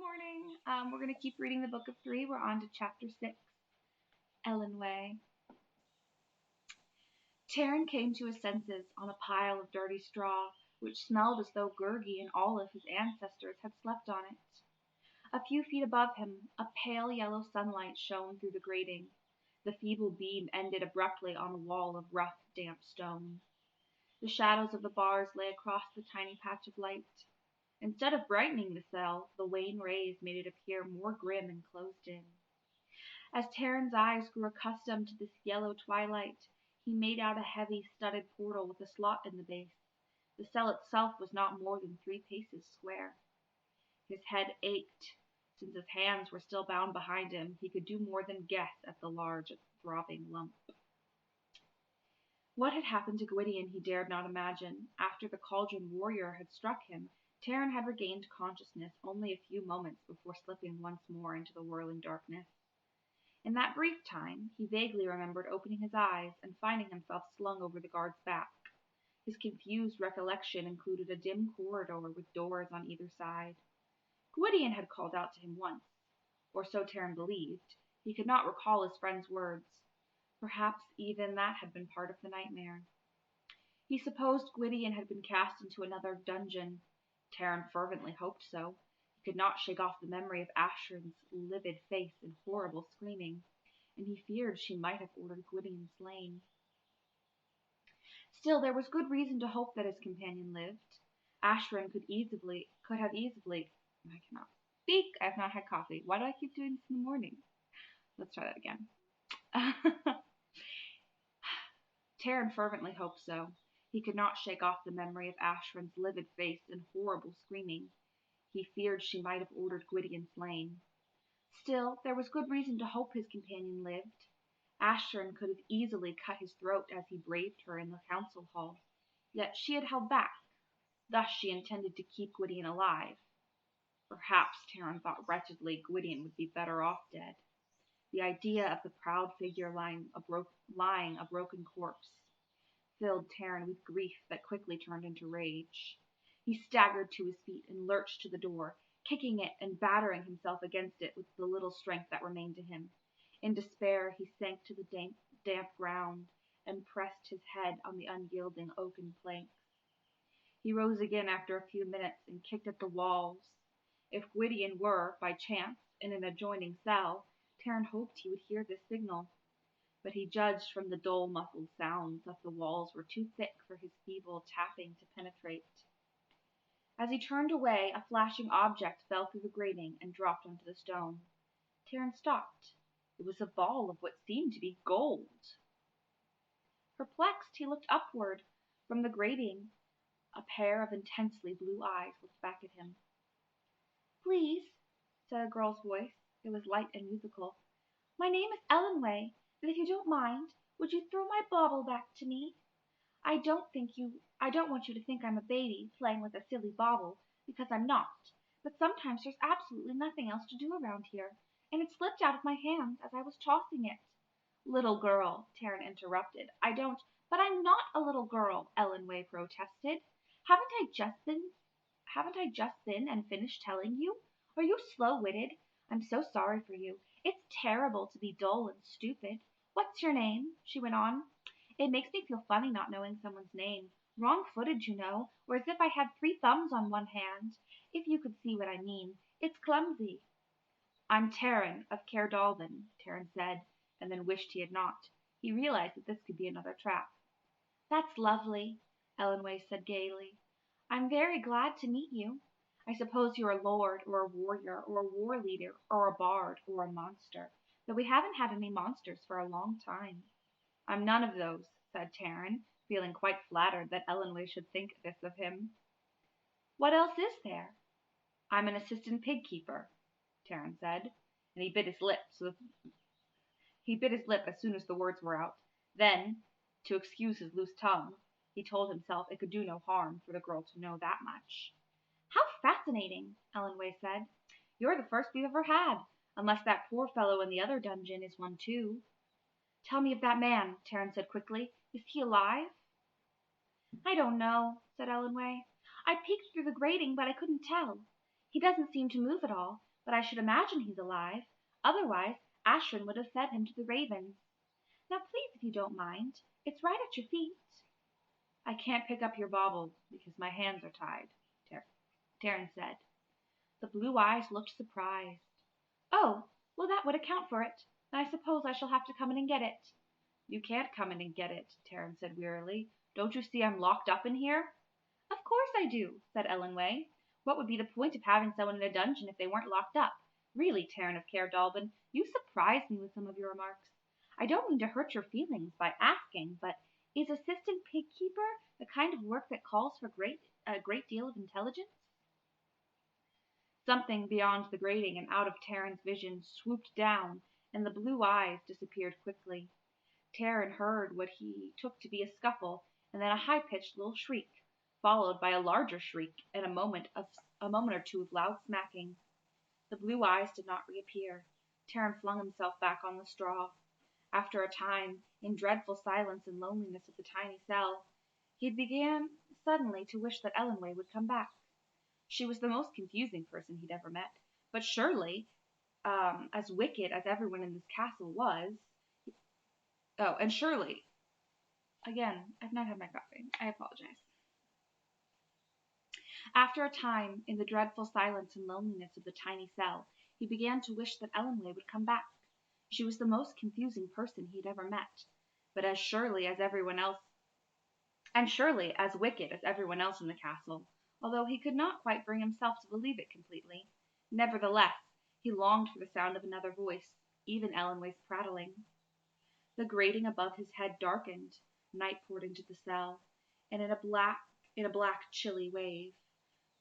morning. We're going to keep reading the book of 3. We're on to chapter 6, Ellen Way. Taryn came to his senses on a pile of dirty straw, which smelled as though Gurgi and all of his ancestors had slept on it. A few feet above him, a pale yellow sunlight shone through the grating. The feeble beam ended abruptly on a wall of rough, damp stone. The shadows of the bars lay across the tiny patch of light. Instead of brightening the cell, the wan rays made it appear more grim and closed in. As Taryn's eyes grew accustomed to this yellow twilight, he made out a heavy, studded portal with a slot in the base. The cell itself was not more than 3 paces square. His head ached. Since his hands were still bound behind him, he could do more than guess at the large, throbbing lump. What had happened to Gwydion he dared not imagine. After the cauldron warrior had struck him, Taryn had regained consciousness only a few moments before slipping once more into the whirling darkness. In that brief time, he vaguely remembered opening his eyes and finding himself slung over the guard's back. His confused recollection included a dim corridor with doors on either side. Gwydion had called out to him once, or so Taryn believed. He could not recall his friend's words. Perhaps even that had been part of the nightmare. He supposed Gwydion had been cast into another dungeon. Taryn fervently hoped so. He could not shake off the memory of Ashrin's livid face and horrible screaming, and he feared she might have ordered Gwydion slain. Still, there was good reason to hope that his companion lived. Ashrin could have easily. I cannot speak. I have not had coffee. Why do I keep doing this in the morning? Let's try that again. Taryn fervently hoped so. He could not shake off the memory of Ashrin's livid face and horrible screaming. He feared she might have ordered Gwydion slain. Still, there was good reason to hope his companion lived. Ashrin could have easily cut his throat as he braved her in the council hall, yet she had held back. Thus she intended to keep Gwydion alive. Perhaps, Taryn thought wretchedly, Gwydion would be better off dead. The idea of the proud figure lying a broken corpse filled Taryn with grief that quickly turned into rage. He staggered to his feet and lurched to the door, kicking it and battering himself against it with the little strength that remained to him. In despair, he sank to the damp ground and pressed his head on the unyielding oaken planks. He rose again after a few minutes and kicked at the walls. If Gwydion were, by chance, in an adjoining cell, Taryn hoped he would hear this signal. But he judged from the dull, muffled sounds that the walls were too thick for his feeble tapping to penetrate. As he turned away, a flashing object fell through the grating and dropped onto the stone. Taryn stopped. It was a ball of what seemed to be gold. Perplexed, he looked upward from the grating. A pair of intensely blue eyes looked back at him. "Please," said a girl's voice. It was light and musical. "My name is Ellen Way, but if you don't mind, would you throw my bauble back to me? I don't want you to think I'm a baby playing with a silly bauble, because I'm not. But sometimes there's absolutely nothing else to do around here, and it slipped out of my hands as I was tossing it." "Little girl," Taryn interrupted. But I'm not a little girl," Ellen Way protested. Haven't I just been and finished telling you? Are you slow-witted? I'm so sorry for you. It's terrible to be dull and stupid. What's your name?" she went on. "It makes me feel funny not knowing someone's name. Wrong-footed, you know, or as if I had 3 thumbs on one hand. If you could see what I mean. It's clumsy." "I'm Taryn of Caerdalban," Taryn said, and then wished he had not. He realized that this could be another trap. "That's lovely," Ellen Way said gaily. "I'm very glad to meet you. I suppose you're a lord or a warrior or a war leader or a bard or a monster, though we haven't had any monsters for a long time." "I'm none of those," said Taryn, feeling quite flattered that Ellen Way should think this of him. "What else is there?" "I'm an assistant pig keeper," Taryn said, and he bit his lip as soon as the words were out. Then, to excuse his loose tongue, he told himself it could do no harm for the girl to know that much. "How fascinating," Ellen Way said. "You're the first we've ever had, unless that poor fellow in the other dungeon is one too." "Tell me of that man," Taryn said quickly. "Is he alive?" "I don't know," said Ellen Way. "I peeked through the grating, but I couldn't tell. He doesn't seem to move at all, but I should imagine he's alive. Otherwise, Ashrin would have fed him to the ravens. Now please, if you don't mind, it's right at your feet." "I can't pick up your bauble because my hands are tied," Taryn said. The blue eyes looked surprised. "Oh, well, that would account for it. Then I suppose I shall have to come in and get it." "You can't come in and get it," Taryn said wearily. "Don't you see I'm locked up in here?" "Of course I do," said Ellen Way. "What would be the point of having someone in a dungeon if they weren't locked up? Really, Taryn of Cair Dalbyn, you surprise me with some of your remarks. I don't mean to hurt your feelings by asking, but is assistant pig keeper the kind of work that calls for a great deal of intelligence?" Something beyond the grating and out of Taryn's vision swooped down, and the blue eyes disappeared quickly. Taryn heard what he took to be a scuffle, and then a high-pitched little shriek, followed by a larger shriek, and a moment or two of loud smacking. The blue eyes did not reappear. Taryn flung himself back on the straw. After a time, in dreadful silence and loneliness of the tiny cell, he began suddenly to wish that Ellenway would come back. She was the most confusing person he'd ever met, but surely, as wicked as everyone in this castle was. Oh, and surely, again, I've not had my coffee. I apologize. After a time, in the dreadful silence and loneliness of the tiny cell, he began to wish that Ellenway would come back. She was the most confusing person he'd ever met, but as surely as everyone else, and surely as wicked as everyone else in the castle, although he could not quite bring himself to believe it completely. Nevertheless, he longed for the sound of another voice, even Ellenway's prattling. The grating above his head darkened, night poured into the cell, and in a black chilly wave.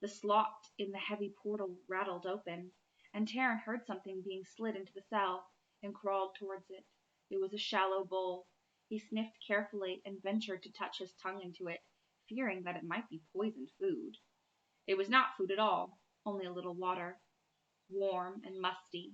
The slot in the heavy portal rattled open, and Taryn heard something being slid into the cell, and crawled towards it. It was a shallow bowl. He sniffed carefully and ventured to touch his tongue into it, fearing that it might be poisoned food. It was not food at all, only a little water, warm and musty.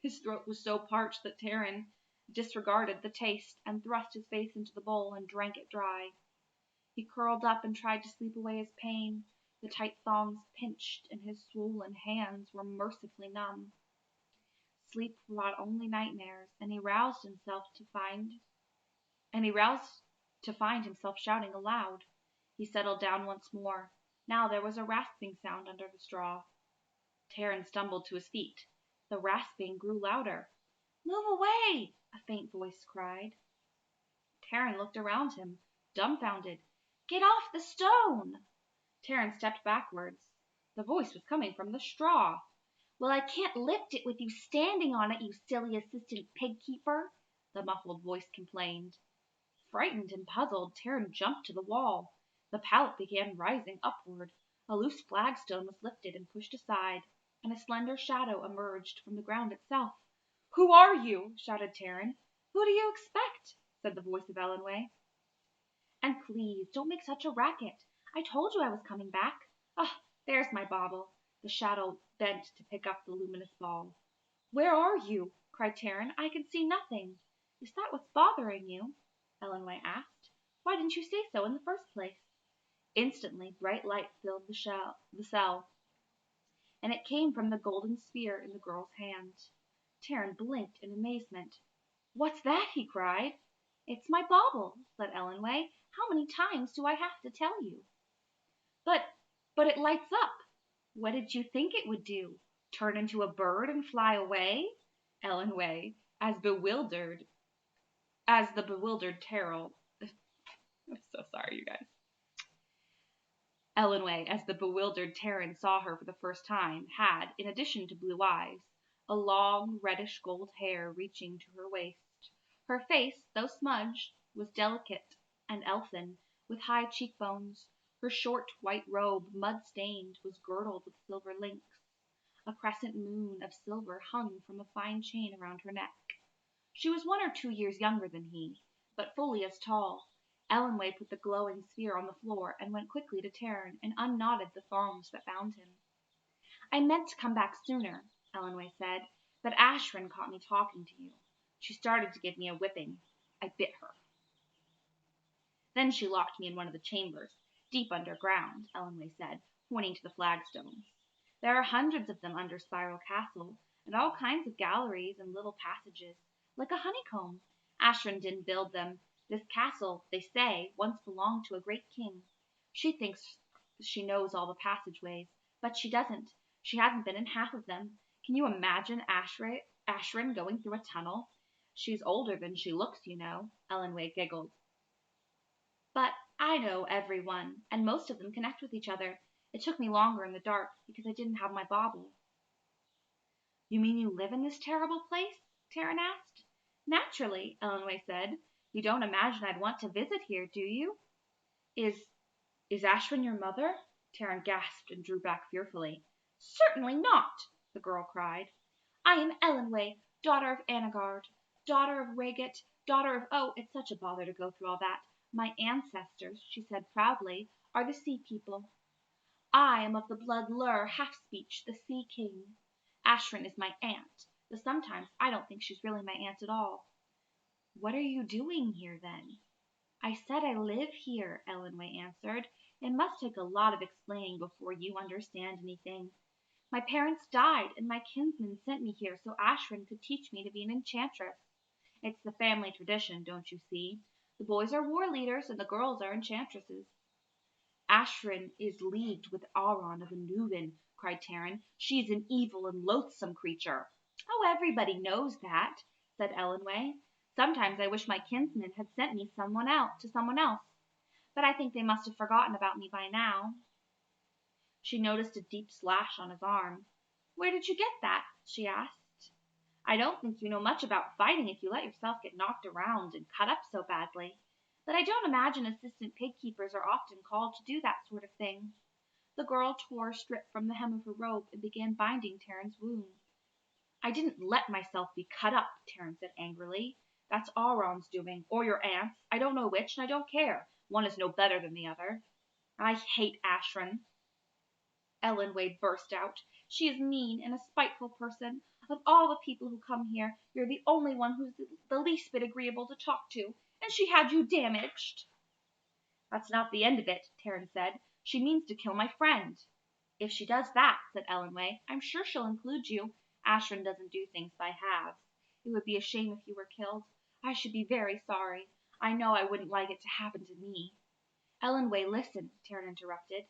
His throat was so parched that Taryn disregarded the taste and thrust his face into the bowl and drank it dry. He curled up and tried to sleep away his pain. The tight thongs pinched, and his swollen hands were mercifully numb. Sleep brought only nightmares, and he roused to find himself shouting aloud. He settled down once more. Now there was a rasping sound under the straw. Taryn stumbled to his feet. The rasping grew louder. "Move away!" a faint voice cried. Taryn looked around him, dumbfounded. "Get off the stone!" Taryn stepped backwards. The voice was coming from the straw. "Well, I can't lift it with you standing on it, you silly assistant pig keeper," the muffled voice complained. Frightened and puzzled, Taryn jumped to the wall. The pallet began rising upward. A loose flagstone was lifted and pushed aside, and a slender shadow emerged from the ground itself. "Who are you?" shouted Taryn. "Who do you expect?" said the voice of Ellenway. "And please, don't make such a racket. I told you I was coming back. Ah, there's my bauble." The shadow bent to pick up the luminous ball. "Where are you?" cried Taryn. "I can see nothing." "Is that what's bothering you?" Ellenway asked. "Why didn't you say so in the first place?" Instantly bright light filled the cell, and it came from the golden sphere in the girl's hand. Taryn blinked in amazement. "What's that?" he cried. "It's my bauble," said Ellenway. "How many times do I have to tell you?" But it lights up. What did you think it would do? Turn into a bird and fly away?" Ellenway, as the bewildered Terrell. I'm so sorry, you guys. Ellenway, as the bewildered Taryn saw her for the first time, had, in addition to blue eyes, a long reddish gold hair reaching to her waist. Her face, though smudged, was delicate and elfin, with high cheekbones. Her short white robe, mud-stained, was girdled with silver links. A crescent moon of silver hung from a fine chain around her neck. She was 1 or 2 years younger than he, but fully as tall. Ellenway put the glowing sphere on the floor and went quickly to Taryn and unknotted the thongs that bound him. "I meant to come back sooner," Ellenway said, "but Ashrin caught me talking to you. She started to give me a whipping. I bit her. Then she locked me in one of the chambers, deep underground," Ellenway said, pointing to the flagstones. There are hundreds of them under Spiral Castle, and all kinds of galleries and little passages, like a honeycomb. Ashrin didn't build them. This castle, they say, once belonged to a great king. She thinks she knows all the passageways, but she doesn't. She hasn't been in half of them. Can you imagine Ashrin going through a tunnel? She's older than she looks, you know. Ellenway giggled. But I know everyone, and most of them connect with each other. It took me longer in the dark because I didn't have my bauble. You mean you live in this terrible place? Taryn asked. Naturally, Ellenway said. You don't imagine I'd want to visit here, do you? Is is Ashwin your mother? Taryn gasped and drew back fearfully. Certainly not, the girl cried. I am Ellenway, daughter of Anagard, daughter of Regit, daughter of it's such a bother to go through all that. My ancestors, she said proudly, are the sea people. I am of the blood Lur half-speech, the Sea King. Ashrin is my aunt, though sometimes I don't think she's really my aunt at all. What are you doing here, then? I said I live here, Ellenway answered. It must take a lot of explaining before you understand anything. My parents died, and my kinsman sent me here so Ashrin could teach me to be an enchantress. It's the family tradition, don't you see? The boys are war leaders, and the girls are enchantresses. Ashrin is leagued with Auron of Anuvin, cried Taryn. She is an evil and loathsome creature. Oh, everybody knows that, said Ellenway. Sometimes I wish my kinsman had sent me to someone else, but I think they must have forgotten about me by now. She noticed a deep slash on his arm. Where did you get that? She asked. I don't think you know much about fighting if you let yourself get knocked around and cut up so badly. But I don't imagine assistant pig keepers are often called to do that sort of thing. The girl tore a strip from the hem of her robe and began binding Taryn's wound. I didn't let myself be cut up, Taryn said angrily. That's Auron's doing, or your aunt's. I don't know which, and I don't care. One is no better than the other. I hate Ashrin. Ellenway burst out. She is mean and a spiteful person. Of all the people who come here, you're the only one who's the least bit agreeable to talk to, and she had you damaged. That's not the end of it, Taryn said. She means to kill my friend. If she does that, said Ellenway, I'm sure she'll include you. Ashrin doesn't do things by halves. It would be a shame if you were killed. I should be very sorry. I know I wouldn't like it to happen to me. Ellenway, listen, Taryn interrupted.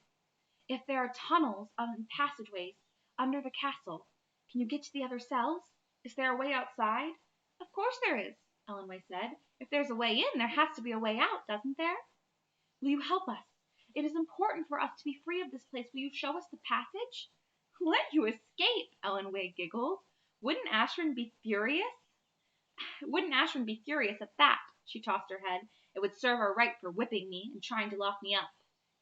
If there are tunnels and passageways under the castle, can you get to the other cells? Is there a way outside? Of course there is, Ellenway said. If there's a way in, there has to be a way out, doesn't there? Will you help us? It is important for us to be free of this place. Will you show us the passage? Let you escape, Ellenway giggled. Wouldn't Ashrin be furious? Wouldn't Ashrin be furious at that? She tossed her head. It would serve her right for whipping me and trying to lock me up.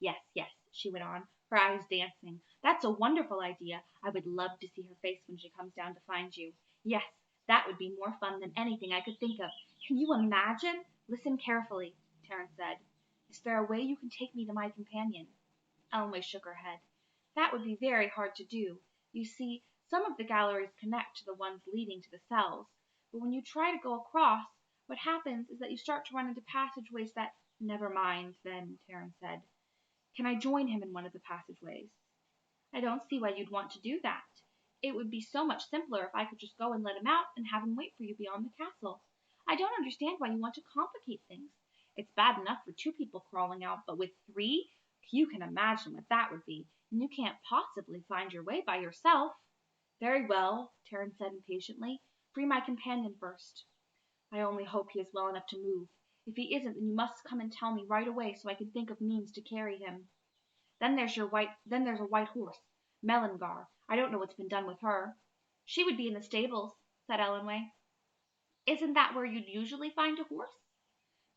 Yes, yes, she went on, her eyes dancing. That's a wonderful idea. I would love to see her face when she comes down to find you. Yes, that would be more fun than anything I could think of. Can you imagine? Listen carefully, Terence said. Is there a way you can take me to my companion? Ellenway shook her head. That would be very hard to do. You see, some of the galleries connect to the ones leading to the cells, but when you try to go across, what happens is that you start to run into passageways that— Never mind, then, Terence said. Can I join him in one of the passageways? I don't see why you'd want to do that. It would be so much simpler if I could just go and let him out and have him wait for you beyond the castle. I don't understand why you want to complicate things. It's bad enough for 2 people crawling out, but with 3, you can imagine what that would be, and you can't possibly find your way by yourself. Very well, Terence said impatiently. Free my companion first. I only hope he is well enough to move. If he isn't, then you must come and tell me right away so I can think of means to carry him. Then there's a white horse, Melangar. I don't know what's been done with her. She would be in the stables, said Ellenway. Isn't that where you'd usually find a horse?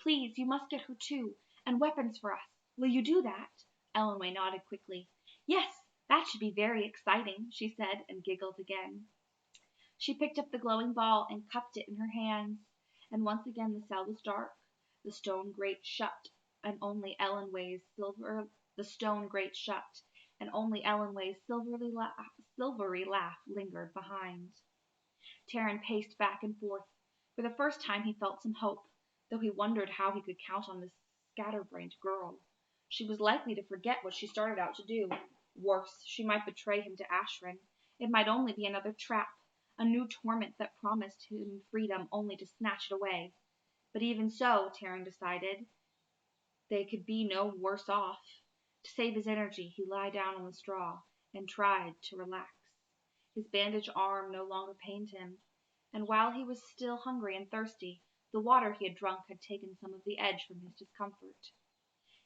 Please, you must get her too, and weapons for us. Will you do that? Ellenway nodded quickly. Yes, that should be very exciting, she said, and giggled again. She picked up the glowing ball and cupped it in her hands, and once again the cell was dark, the stone grate shut, and only Ellenway's silvery laugh lingered behind. Taryn paced back and forth. For the first time he felt some hope, though he wondered how he could count on this scatterbrained girl. She was likely to forget what she started out to do. Worse, she might betray him to Ashrin. It might only be another trap, a new torment that promised him freedom only to snatch it away. But even so, Taryn decided, they could be no worse off. To save his energy, he lay down on the straw and tried to relax. His bandaged arm no longer pained him, and while he was still hungry and thirsty, the water he had drunk had taken some of the edge from his discomfort.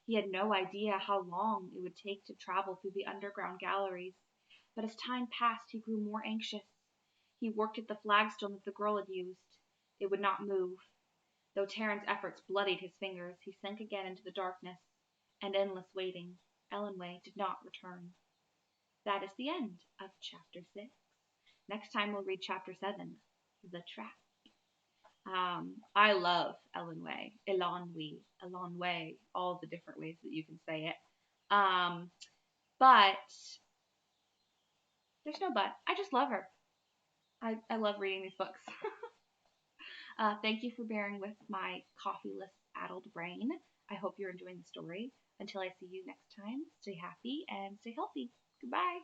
He had no idea how long it would take to travel through the underground galleries, but as time passed he grew more anxious. He worked at the flagstone that the girl had used. It would not move. Though Terran's efforts bloodied his fingers, he sank again into the darkness and endless waiting. Ellenway did not return. That is the end of chapter 6. Next time we'll read chapter 7, The Trap. I love Elanway, all the different ways that you can say it. But there's no but. I just love her. I love reading these books. Thank you for bearing with my coffeeless, addled brain. I hope you're enjoying the story. Until I see you next time, stay happy and stay healthy. Goodbye.